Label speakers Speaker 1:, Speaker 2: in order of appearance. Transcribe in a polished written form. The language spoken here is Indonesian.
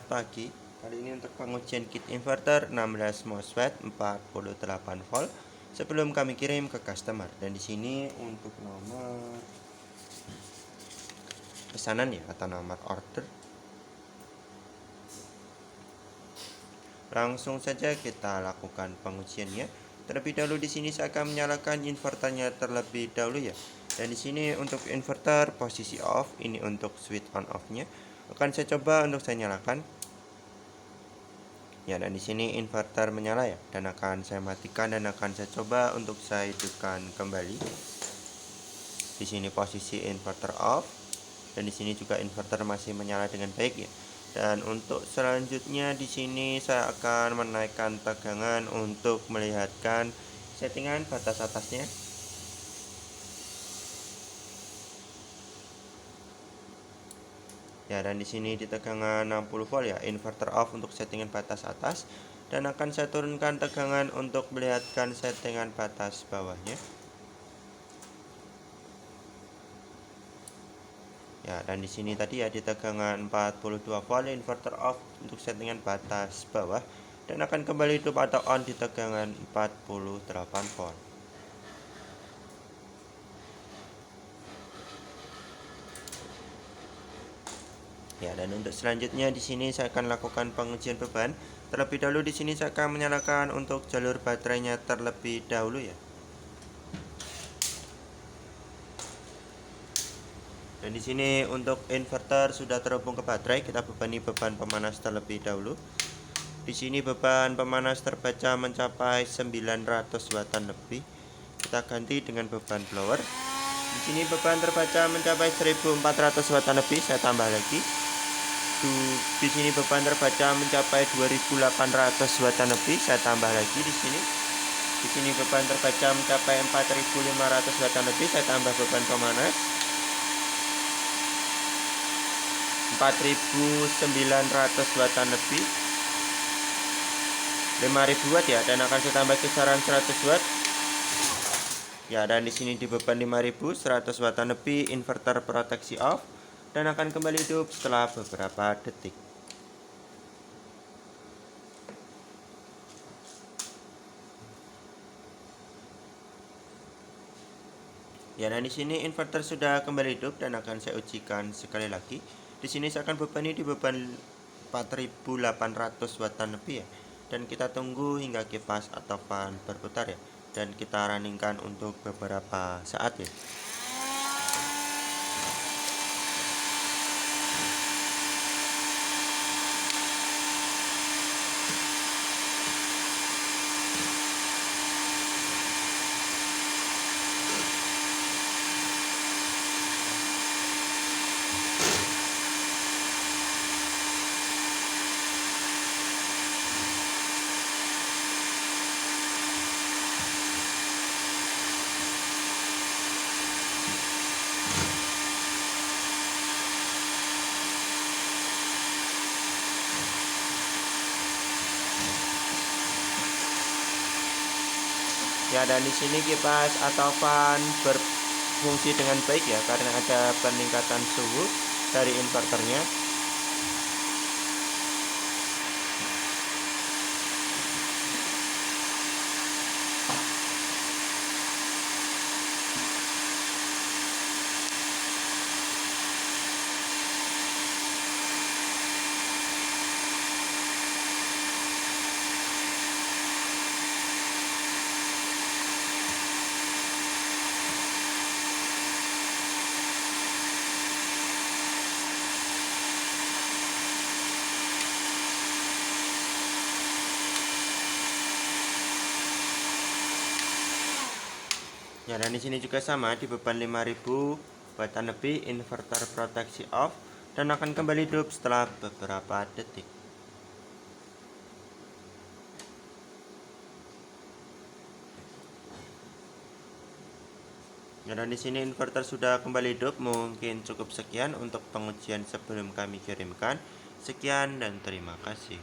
Speaker 1: Selamat pagi. Kali ini untuk pengujian kit inverter 16 MOSFET 48 volt sebelum kami kirim ke customer. Dan di sini untuk nomor pesanan ya atau nomor order. Langsung saja kita lakukan pengujiannya. Terlebih dahulu di sini saya akan menyalakan inverternya terlebih dahulu ya. Dan di sini untuk inverter posisi off, ini untuk switch on off-nya. Akan saya coba untuk saya nyalakan. Ya, dan di sini inverter menyala ya, dan akan saya matikan dan akan saya coba untuk saya hidupkan kembali. Di sini posisi inverter off, dan di sini juga inverter masih menyala dengan baik ya. Dan untuk selanjutnya di sini saya akan menaikkan tegangan untuk melihatkan settingan batas atasnya. Ya, dan di sini di tegangan 60 volt ya, inverter off untuk settingan batas atas, dan akan saya turunkan tegangan untuk melihatkan settingan batas bawahnya. Ya, dan di sini tadi ya di tegangan 42 volt inverter off untuk settingan batas bawah, dan akan kembali hidup atau on di tegangan 48 volt. Ya, dan untuk selanjutnya di sini saya akan lakukan pengujian beban. Terlebih dahulu di sini saya akan menyalakan untuk jalur baterainya terlebih dahulu ya. Dan di sini untuk inverter sudah terhubung ke baterai, kita bebani beban pemanas terlebih dahulu. Di sini beban pemanas terbaca mencapai 900 wattan lebih. Kita ganti dengan beban blower. Di sini beban terbaca mencapai 1400 wattan lebih, saya tambah lagi. Di sini beban terbaca mencapai 2800 wattan lebih, saya tambah lagi di sini. Di sini beban terbaca mencapai 4500 wattan lebih, saya tambah beban pemanas 4900 wattan lebih. 5000 watt ya, dan akan saya tambah kisaran 100 watt. Ya, dan di sini di beban 5100 wattan lebih, inverter proteksi off dan akan kembali hidup setelah beberapa detik. Ya, dan di sini inverter sudah kembali hidup dan akan saya ujikan sekali lagi. Di sini saya akan bebani di beban 4800 wattan lebih ya. Dan kita tunggu hingga kipas atau fan berputar ya. Dan kita runningkan untuk beberapa saat ya. Ya, dan di sini kipas atau fan berfungsi dengan baik ya, karena ada peningkatan suhu dari inverternya. Ya, dan di sini juga sama di beban 5000 wattan lebih, inverter proteksi off dan akan kembali hidup setelah beberapa detik. Ya, dan di sini inverter sudah kembali hidup. Mungkin cukup sekian untuk pengujian sebelum kami kirimkan. Sekian dan terima kasih.